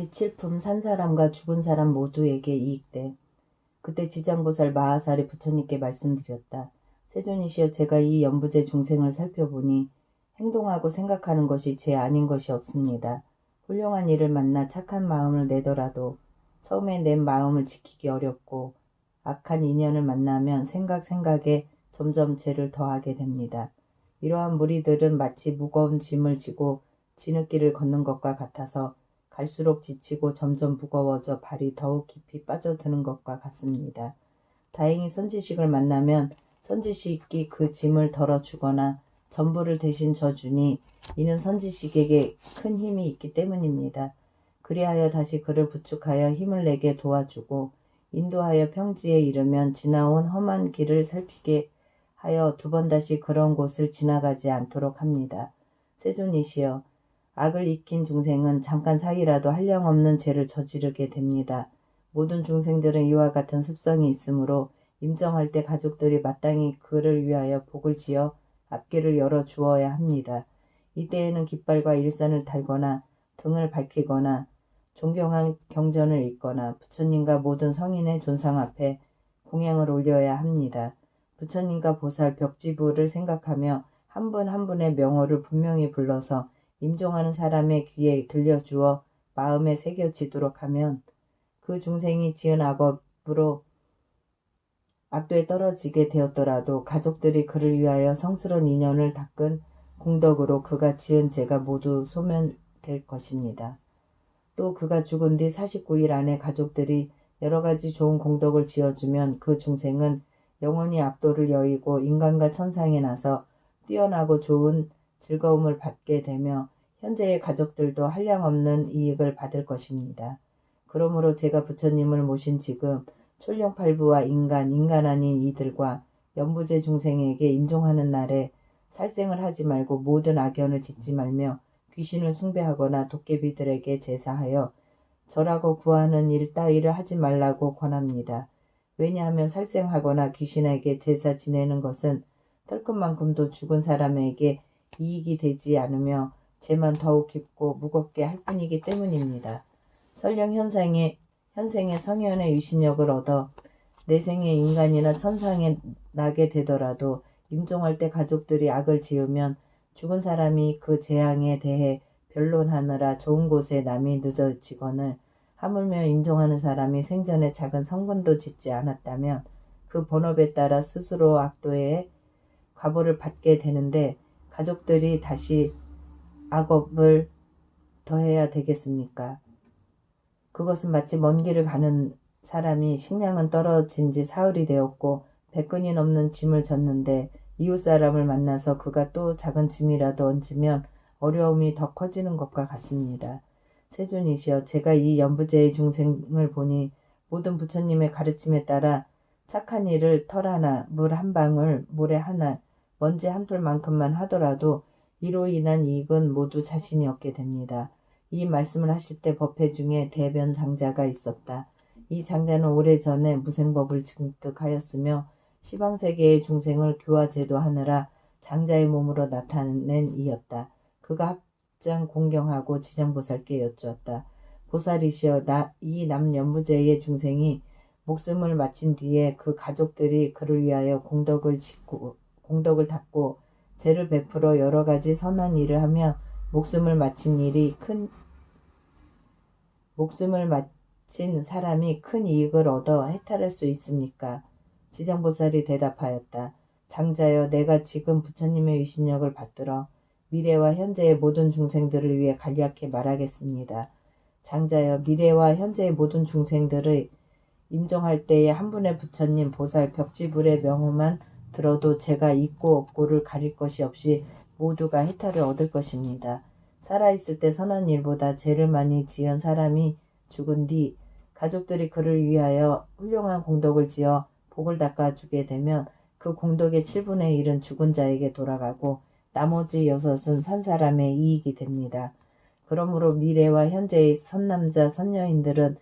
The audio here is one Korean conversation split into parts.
제7품 산 사람과 죽은 사람 모두에게 이익돼. 그때 지장보살 마하살이 부처님께 말씀드렸다. 세존이시여, 제가 이 연부제 중생을 살펴보니 행동하고 생각하는 것이 제 아닌 것이 없습니다. 훌륭한 이를 만나 착한 마음을 내더라도 처음에 낸 마음을 지키기 어렵고 악한 인연을 만나면 생각에 점점 죄를 더하게 됩니다. 이러한 무리들은 마치 무거운 짐을 지고 진흙길을 걷는 것과 같아서 갈수록 지치고 점점 무거워져 발이 더욱 깊이 빠져드는 것과 같습니다. 다행히 선지식을 만나면 선지식이 그 짐을 덜어주거나 전부를 대신 져주니 이는 선지식에게 큰 힘이 있기 때문입니다. 그리하여 다시 그를 부축하여 힘을 내게 도와주고 인도하여 평지에 이르면 지나온 험한 길을 살피게 하여 두 번 다시 그런 곳을 지나가지 않도록 합니다. 세존이시여, 악을 익힌 중생은 잠깐 사이라도 한량없는 죄를 저지르게 됩니다. 모든 중생들은 이와 같은 습성이 있으므로 임정할 때 가족들이 마땅히 그를 위하여 복을 지어 앞길을 열어 주어야 합니다. 이때에는 깃발과 일산을 달거나 등을 밝히거나 존경한 경전을 읽거나 부처님과 모든 성인의 존상 앞에 공양을 올려야 합니다. 부처님과 보살, 벽지부를 생각하며 한 분 한 분의 명호를 분명히 불러서 임종하는 사람의 귀에 들려주어 마음에 새겨지도록 하면 그 중생이 지은 악업으로 악도에 떨어지게 되었더라도 가족들이 그를 위하여 성스러운 인연을 닦은 공덕으로 그가 지은 죄가 모두 소멸될 것입니다. 또 그가 죽은 뒤 49일 안에 가족들이 여러 가지 좋은 공덕을 지어주면 그 중생은 영원히 악도를 여의고 인간과 천상에 나서 뛰어나고 좋은 즐거움을 받게 되며 현재의 가족들도 한량없는 이익을 받을 것입니다. 그러므로 제가 부처님을 모신 지금 촐령팔부와 인간 아닌 이들과 연부제 중생에게 임종하는 날에 살생을 하지 말고 모든 악연을 짓지 말며 귀신을 숭배하거나 도깨비들에게 제사하여 절하고 구하는 일 따위를 하지 말라고 권합니다. 왜냐하면 살생하거나 귀신에게 제사 지내는 것은 털끝만큼도 죽은 사람에게 이익이 되지 않으며 죄만 더욱 깊고 무겁게 할 뿐이기 때문입니다. 설령 현생에 성현의 유신력을 얻어 내생에 인간이나 천상에 나게 되더라도 임종할 때 가족들이 악을 지으면 죽은 사람이 그 재앙에 대해 변론하느라 좋은 곳에 남이 늦어지거늘 하물며 임종하는 사람이 생전에 작은 성근도 짓지 않았다면 그 본업에 따라 스스로 악도의 과보를 받게 되는데 가족들이 다시 악업을 더해야 되겠습니까? 그것은 마치 먼 길을 가는 사람이 식량은 떨어진 지 사흘이 되었고 100근이 넘는 짐을 졌는데 이웃 사람을 만나서 그가 또 작은 짐이라도 얹으면 어려움이 더 커지는 것과 같습니다. 세존이시여, 제가 이 연부제의 중생을 보니 모든 부처님의 가르침에 따라 착한 일을 털 하나, 물 한 방울, 모래 하나, 먼지 한 톨만큼만 하더라도 이로 인한 이익은 모두 자신이 얻게 됩니다. 이 말씀을 하실 때 법회 중에 대변 장자가 있었다. 이 장자는 오래전에 무생법을 증득하였으며 시방세계의 중생을 교화제도하느라 장자의 몸으로 나타낸 이였다. 그가 합장 공경하고 지장보살께 여쭈었다. 보살이시여, 이 남연부제의 중생이 목숨을 마친 뒤에 그 가족들이 그를 위하여 공덕을 닦고 죄를 베풀어 여러 가지 선한 일을 하며 목숨을 마친 사람이 큰 이익을 얻어 해탈할 수 있습니까? 지장보살이 대답하였다. 장자여, 내가 지금 부처님의 위신력을 받들어 미래와 현재의 모든 중생들을 위해 간략히 말하겠습니다. 장자여, 미래와 현재의 모든 중생들의 임종할 때에 한 분의 부처님, 보살, 벽지불의 명호만 들어도 제가 있고 없고를 가릴 것이 없이 모두가 해탈을 얻을 것입니다. 살아있을 때 선한 일보다 죄를 많이 지은 사람이 죽은 뒤 가족들이 그를 위하여 훌륭한 공덕을 지어 복을 닦아주게 되면 그 공덕의 7분의 1은 죽은 자에게 돌아가고 나머지 6은 산 사람의 이익이 됩니다. 그러므로 미래와 현재의 선남자, 선여인들은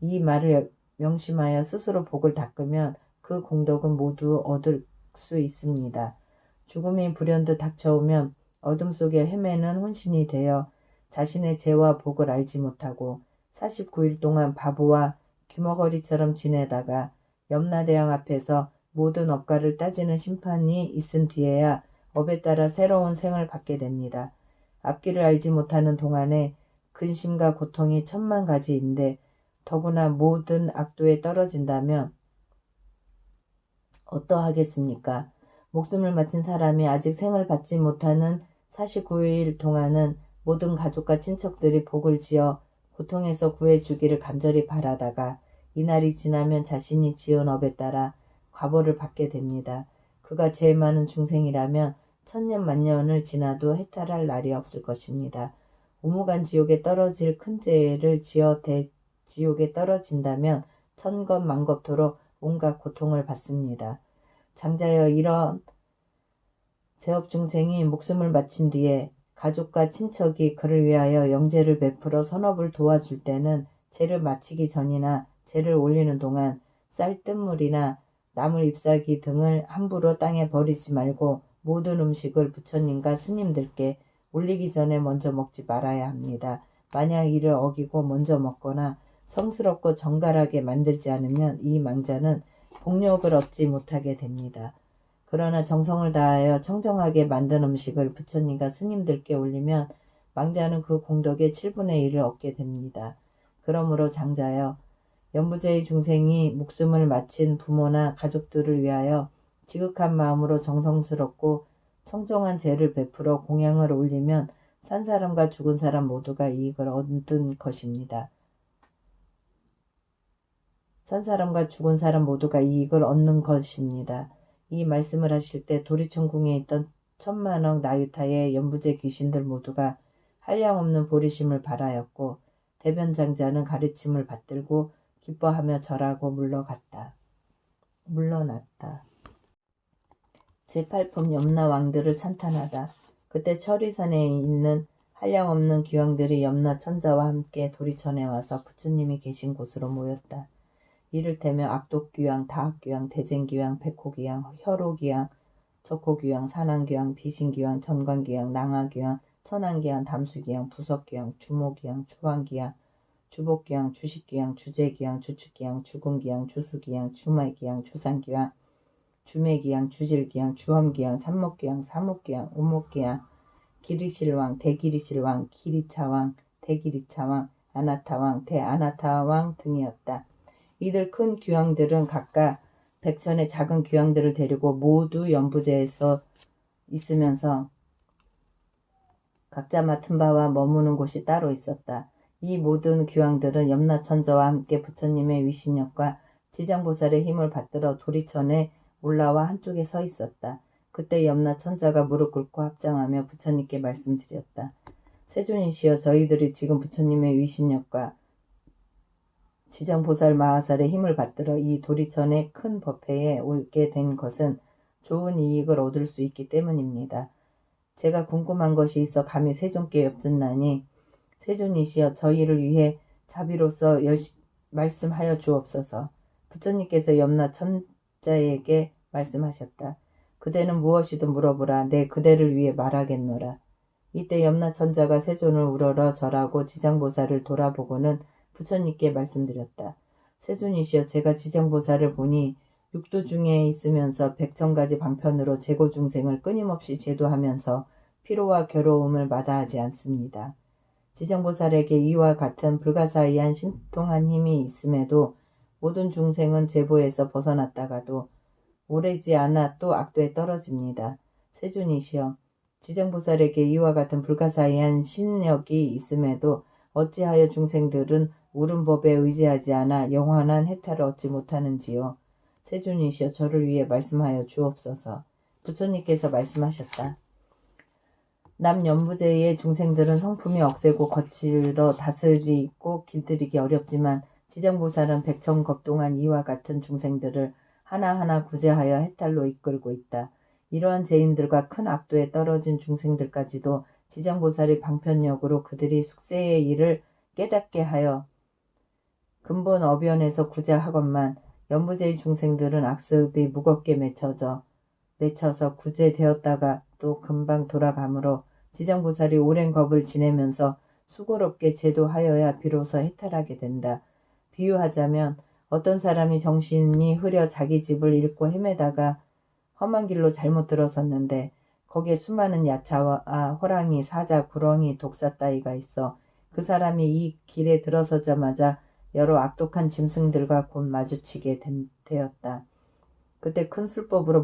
이 말을 명심하여 스스로 복을 닦으면 그 공덕은 모두 얻을 수 있습니다. 죽음이 불현듯 닥쳐오면 어둠 속에 헤매는 혼신이 되어 자신의 죄와 복을 알지 못하고 49일 동안 바보와 귀머거리처럼 지내다가 염라대왕 앞에서 모든 업가를 따지는 심판이 있은 뒤에야 업에 따라 새로운 생을 받게 됩니다. 앞길을 알지 못하는 동안에 근심과 고통이 천만 가지인데 더구나 모든 악도에 떨어진다면 어떠하겠습니까? 목숨을 바친 사람이 아직 생을 받지 못하는 49일 동안은 모든 가족과 친척들이 복을 지어 고통에서 구해주기를 간절히 바라다가 이날이 지나면 자신이 지은 업에 따라 과보를 받게 됩니다. 그가 제일 많은 중생이라면 천년 만년을 지나도 해탈할 날이 없을 것입니다. 우무간 지옥에 떨어질 큰 죄를 지어 대지옥에 떨어진다면 천겁 만겁토록 온갖 고통을 받습니다. 장자여, 이런 제업 중생이 목숨을 바친 뒤에 가족과 친척이 그를 위하여 영제를 베풀어 선업을 도와줄 때는 죄를 마치기 전이나 죄를 올리는 동안 쌀뜨물이나 나물 잎사귀 등을 함부로 땅에 버리지 말고 모든 음식을 부처님과 스님들께 올리기 전에 먼저 먹지 말아야 합니다. 만약 이를 어기고 먼저 먹거나 성스럽고 정갈하게 만들지 않으면 이 망자는 복력을 얻지 못하게 됩니다. 그러나 정성을 다하여 청정하게 만든 음식을 부처님과 스님들께 올리면 망자는 그 공덕의 7분의 1을 얻게 됩니다. 그러므로 장자여, 연부제의 중생이 목숨을 마친 부모나 가족들을 위하여 지극한 마음으로 정성스럽고 청정한 제를 베풀어 공양을 올리면 산 사람과 죽은 사람 모두가 이익을 얻은 것입니다. 산 사람과 죽은 사람 모두가 이익을 얻는 것입니다. 이 말씀을 하실 때 도리천궁에 있던 천만억 나유타의 연부제 귀신들 모두가 한량없는 보리심을 발하였고 대변장자는 가르침을 받들고 기뻐하며 절하고 물러났다. 제8품 염라왕들을 찬탄하다. 그때 철위산에 있는 한량없는 귀왕들이 염라천자와 함께 도리천에 와서 부처님이 계신 곳으로 모였다. 이를테면 악독귀왕, 다학귀왕, 대쟁귀왕, 백호귀왕, 혈호귀왕, 적호귀왕, 산왕귀왕, 비신귀왕, 전광귀왕, 낭하귀왕, 천왕귀왕, 담수귀왕, 부석귀왕, 주모귀왕, 주황귀왕, 주복귀왕, 주식귀왕, 주재귀왕, 주축귀왕, 주금귀왕, 주수귀왕, 주말귀왕, 주상귀왕, 주매귀왕, 주질귀왕, 주험귀왕, 삼목귀왕, 사목귀왕, 오목귀왕, 기리실왕, 대기리실왕, 기리차왕, 대기리차왕, 아나타왕, 대아나타왕 등이었다. 이들 큰 귀왕들은 각각 백천의 작은 귀왕들을 데리고 모두 연부제에서 있으면서 각자 맡은 바와 머무는 곳이 따로 있었다. 이 모든 귀왕들은 염라천자와 함께 부처님의 위신력과 지장보살의 힘을 받들어 도리천에 올라와 한쪽에 서 있었다. 그때 염라천자가 무릎 꿇고 합장하며 부처님께 말씀드렸다. 세존이시여, 저희들이 지금 부처님의 위신력과 지장보살 마하살의 힘을 받들어 이 도리천의 큰 법회에 오게 된 것은 좋은 이익을 얻을 수 있기 때문입니다. 제가 궁금한 것이 있어 감히 세존께 엽듣나니 세존이시여, 저희를 위해 자비로서 말씀하여 주옵소서. 부처님께서 염라천자에게 말씀하셨다. 그대는 무엇이든 물어보라. 내 그대를 위해 말하겠노라. 이때 염라천자가 세존을 우러러 절하고 지장보살을 돌아보고는 부처님께 말씀드렸다. 세존이시여, 제가 지장보살을 보니 육도 중에 있으면서 백천가지 방편으로 재고중생을 끊임없이 제도하면서 피로와 괴로움을 마다하지 않습니다. 지장보살에게 이와 같은 불가사의한 신통한 힘이 있음에도 모든 중생은 제보에서 벗어났다가도 오래지 않아 또 악도에 떨어집니다. 세존이시여, 지장보살에게 이와 같은 불가사의한 신력이 있음에도 어찌하여 중생들은 옳은 법에 의지하지 않아 영원한 해탈을 얻지 못하는지요. 세존이시여, 저를 위해 말씀하여 주옵소서. 부처님께서 말씀하셨다. 남연부제의 중생들은 성품이 억세고 거칠어 다스리고 길들이기 어렵지만 지장보살은 백천겁 동안 이와 같은 중생들을 하나하나 구제하여 해탈로 이끌고 있다. 이러한 죄인들과 큰 악도에 떨어진 중생들까지도 지장보살의 방편력으로 그들이 숙세의 일을 깨닫게 하여 근본 어변에서 구제하건만 연부제의 중생들은 악습이 무겁게 맺혀서 구제되었다가 또 금방 돌아가므로 지장보살이 오랜 겁을 지내면서 수고롭게 제도하여야 비로소 해탈하게 된다. 비유하자면 어떤 사람이 정신이 흐려 자기 집을 잃고 헤매다가 험한 길로 잘못 들어섰는데 거기에 수많은 야차와 호랑이, 사자, 구렁이, 독사 따위가 있어 그 사람이 이 길에 들어서자마자 여러 악독한 짐승들과 곧 마주치게 되었다. 그때 큰 술법으로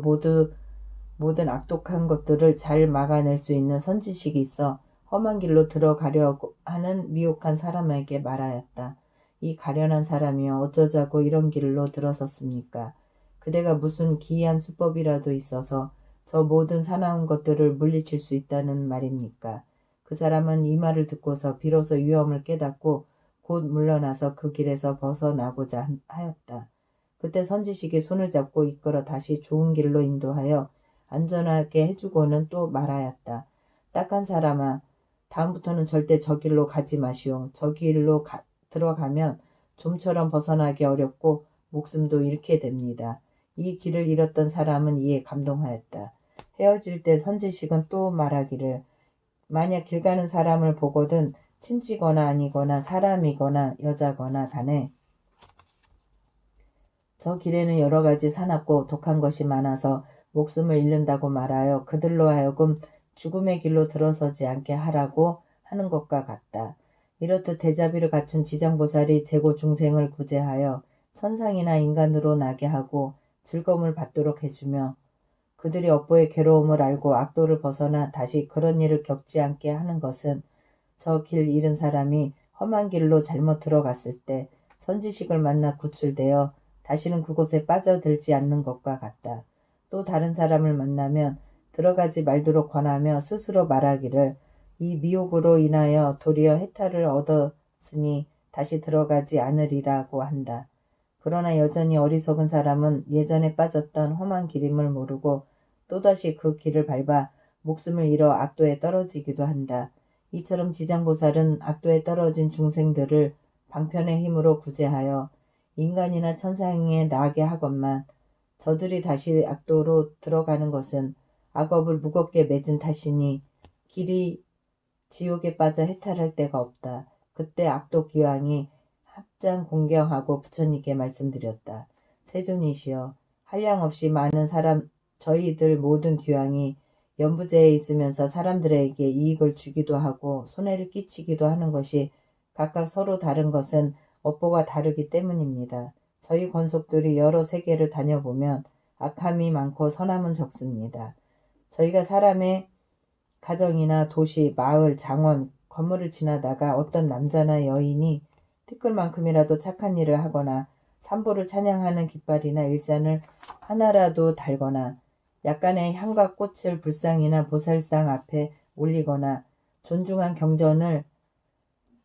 모든 악독한 것들을 잘 막아낼 수 있는 선지식이 있어 험한 길로 들어가려고 하는 미혹한 사람에게 말하였다. 이 가련한 사람이여 어쩌자고 이런 길로 들어섰습니까? 그대가 무슨 기이한 수법이라도 있어서 저 모든 사나운 것들을 물리칠 수 있다는 말입니까? 그 사람은 이 말을 듣고서 비로소 위험을 깨닫고 곧 물러나서 그 길에서 벗어나고자 하였다. 그때 선지식이 손을 잡고 이끌어 다시 좋은 길로 인도하여 안전하게 해주고는 또 말하였다. 딱한 사람아, 다음부터는 절대 저 길로 가지 마시오. 저 길로 들어가면 좀처럼 벗어나기 어렵고 목숨도 잃게 됩니다. 이 길을 잃었던 사람은 이에 감동하였다. 헤어질 때 선지식은 또 말하기를 만약 길 가는 사람을 보거든 친지거나 아니거나 사람이거나 여자거나 간에 저 길에는 여러 가지 사납고 독한 것이 많아서 목숨을 잃는다고 말하여 그들로 하여금 죽음의 길로 들어서지 않게 하라고 하는 것과 같다. 이렇듯 대자비를 갖춘 지장보살이 재고 중생을 구제하여 천상이나 인간으로 나게 하고 즐거움을 받도록 해주며 그들이 업보의 괴로움을 알고 악도를 벗어나 다시 그런 일을 겪지 않게 하는 것은 저 길 잃은 사람이 험한 길로 잘못 들어갔을 때 선지식을 만나 구출되어 다시는 그곳에 빠져들지 않는 것과 같다. 또 다른 사람을 만나면 들어가지 말도록 권하며 스스로 말하기를 이 미혹으로 인하여 도리어 해탈을 얻었으니 다시 들어가지 않으리라고 한다. 그러나 여전히 어리석은 사람은 예전에 빠졌던 험한 길임을 모르고 또다시 그 길을 밟아 목숨을 잃어 악도에 떨어지기도 한다. 이처럼 지장보살은 악도에 떨어진 중생들을 방편의 힘으로 구제하여 인간이나 천상에 나게 하건만 저들이 다시 악도로 들어가는 것은 악업을 무겁게 맺은 탓이니 길이 지옥에 빠져 해탈할 데가 없다. 그때 악도 기왕이 합장 공경하고 부처님께 말씀드렸다. 세존이시여 한량없이 많은 저희들 모든 귀왕이 연부제에 있으면서 사람들에게 이익을 주기도 하고 손해를 끼치기도 하는 것이 각각 서로 다른 것은 업보가 다르기 때문입니다. 저희 권속들이 여러 세계를 다녀보면 악함이 많고 선함은 적습니다. 저희가 사람의 가정이나 도시, 마을, 장원, 건물을 지나다가 어떤 남자나 여인이 티끌만큼이라도 착한 일을 하거나 산보를 찬양하는 깃발이나 일산을 하나라도 달거나 약간의 향과 꽃을 불상이나 보살상 앞에 올리거나 존중한 경전을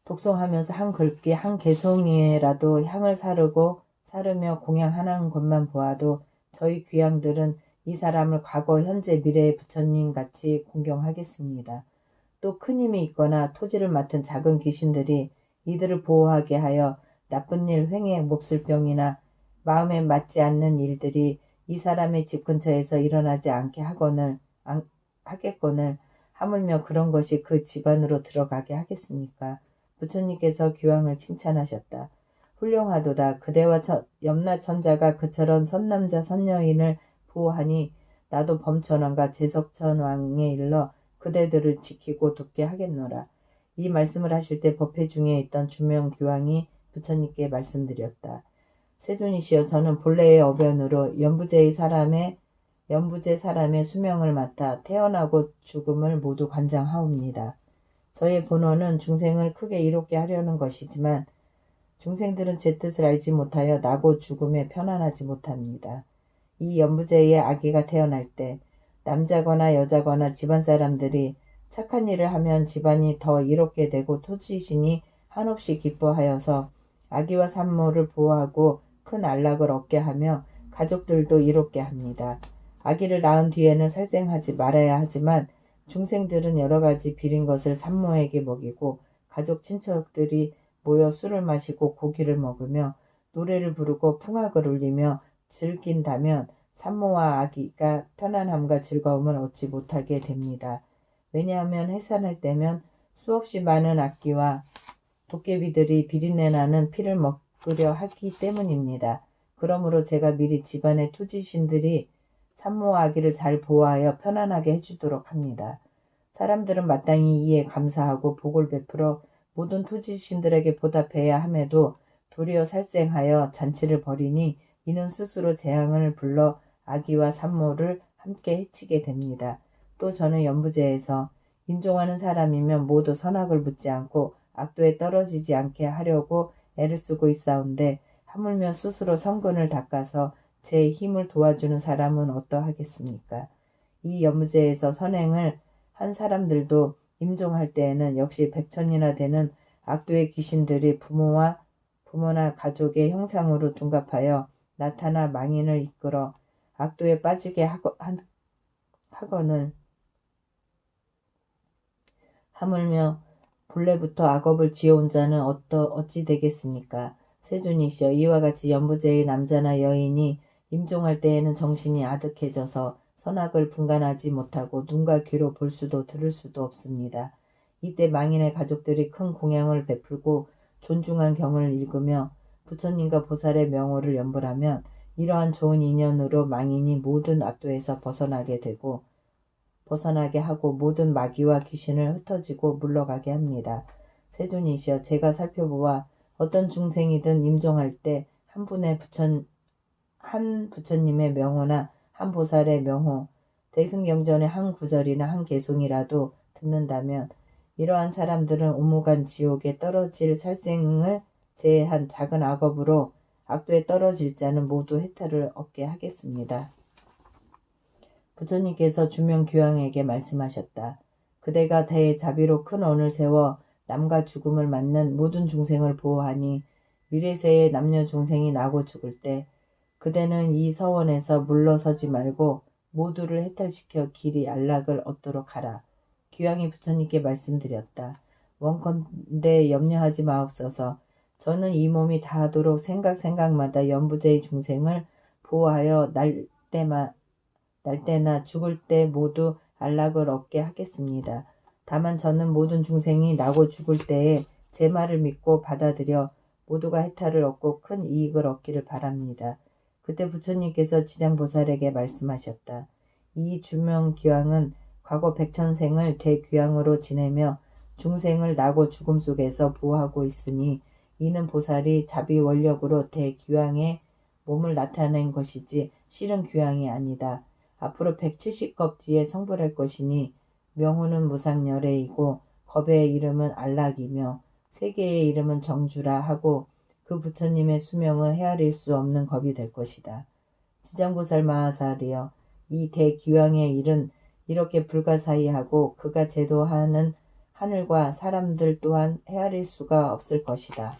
독송하면서 한 글귀 한 개송이라도 향을 사르며 공양하는 것만 보아도 저희 귀양들은 이 사람을 과거 현재 미래의 부처님 같이 공경하겠습니다. 또 큰 힘이 있거나 토지를 맡은 작은 귀신들이 이들을 보호하게 하여 나쁜 일, 횡해, 몹쓸 병이나 마음에 맞지 않는 일들이 이 사람의 집 근처에서 일어나지 않게 하겠거늘 하물며 그런 것이 그 집안으로 들어가게 하겠습니까? 부처님께서 귀왕을 칭찬하셨다. 훌륭하도다. 그대와 염라천자가 그처럼 선남자 선여인을 보호하니 나도 범천왕과 제석천왕에 일러 그대들을 지키고 돕게 하겠노라. 이 말씀을 하실 때 법회 중에 있던 주명귀왕이 부처님께 말씀드렸다. 세존이시여 저는 본래의 어변으로 연부제 사람의 수명을 맡아 태어나고 죽음을 모두 관장하옵니다. 저의 본원은 중생을 크게 이롭게 하려는 것이지만 중생들은 제 뜻을 알지 못하여 나고 죽음에 편안하지 못합니다. 이 연부제의 아기가 태어날 때 남자거나 여자거나 집안 사람들이 착한 일을 하면 집안이 더 이롭게 되고 토지신이 한없이 기뻐하여서 아기와 산모를 보호하고 큰 안락을 얻게 하며 가족들도 이롭게 합니다. 아기를 낳은 뒤에는 살생하지 말아야 하지만 중생들은 여러 가지 비린 것을 산모에게 먹이고 가족 친척들이 모여 술을 마시고 고기를 먹으며 노래를 부르고 풍악을 울리며 즐긴다면 산모와 아기가 편안함과 즐거움을 얻지 못하게 됩니다. 왜냐하면 해산할 때면 수없이 많은 악귀와 도깨비들이 비린내나는 피를 먹으려 하기 때문입니다. 그러므로 제가 미리 집안의 토지신들이 산모와 아기를 잘 보호하여 편안하게 해주도록 합니다. 사람들은 마땅히 이에 감사하고 복을 베풀어 모든 토지신들에게 보답해야 함에도 도리어 살생하여 잔치를 벌이니 이는 스스로 재앙을 불러 아기와 산모를 함께 해치게 됩니다. 또 저는 연부제에서 임종하는 사람이면 모두 선악을 묻지 않고 악도에 떨어지지 않게 하려고 애를 쓰고 있사온데 하물며 스스로 성근을 닦아서 제 힘을 도와주는 사람은 어떠하겠습니까? 이 연무제에서 선행을 한 사람들도 임종할 때에는 역시 백천이나 되는 악도의 귀신들이 부모나 가족의 형상으로 둔갑하여 나타나 망인을 이끌어 악도에 빠지게 하거늘 하물며 본래부터 악업을 지어온 자는 어찌 되겠습니까? 세존이시여, 이와 같이 연부제의 남자나 여인이 임종할 때에는 정신이 아득해져서 선악을 분간하지 못하고 눈과 귀로 볼 수도 들을 수도 없습니다. 이때 망인의 가족들이 큰 공양을 베풀고 존중한 경을 읽으며 부처님과 보살의 명호를 연불하면 이러한 좋은 인연으로 망인이 모든 악도에서 벗어나게 하고 모든 마귀와 귀신을 흩어지고 물러가게 합니다. 세존이시여, 제가 살펴보아 어떤 중생이든 임종할 때 한 부처님의 명호나 한 보살의 명호, 대승경전의 한 구절이나 한 개송이라도 듣는다면 이러한 사람들은 오무간 지옥에 떨어질 살생을 제외한 작은 악업으로 악도에 떨어질 자는 모두 해탈을 얻게 하겠습니다. 부처님께서 주명규양에게 말씀하셨다. 그대가 대자비로 큰 언을 세워 남과 죽음을 맞는 모든 중생을 보호하니 미래세의 남녀 중생이 나고 죽을 때 그대는 이 서원에서 물러서지 말고 모두를 해탈시켜 길이 안락을 얻도록 하라. 규양이 부처님께 말씀드렸다. 원컨대 염려하지 마옵소서. 저는 이 몸이 다하도록 생각마다 연부제의 중생을 보호하여 날 때나 죽을 때 모두 안락을 얻게 하겠습니다. 다만 저는 모든 중생이 나고 죽을 때에 제 말을 믿고 받아들여 모두가 해탈을 얻고 큰 이익을 얻기를 바랍니다. 그때 부처님께서 지장보살에게 말씀하셨다. 이 주명규양은 과거 백천생을 대규양으로 지내며 중생을 나고 죽음 속에서 보호하고 있으니 이는 보살이 자비원력으로 대규양의 몸을 나타낸 것이지 실은 규양이 아니다. 앞으로 170겁 뒤에 성불할 것이니 명호는 무상열애이고 겁의 이름은 안락이며 세계의 이름은 정주라 하고 그 부처님의 수명은 헤아릴 수 없는 겁이 될 것이다. 지장보살 마하살이여, 이 대규양의 일은 이렇게 불가사의하고 그가 제도하는 하늘과 사람들 또한 헤아릴 수가 없을 것이다.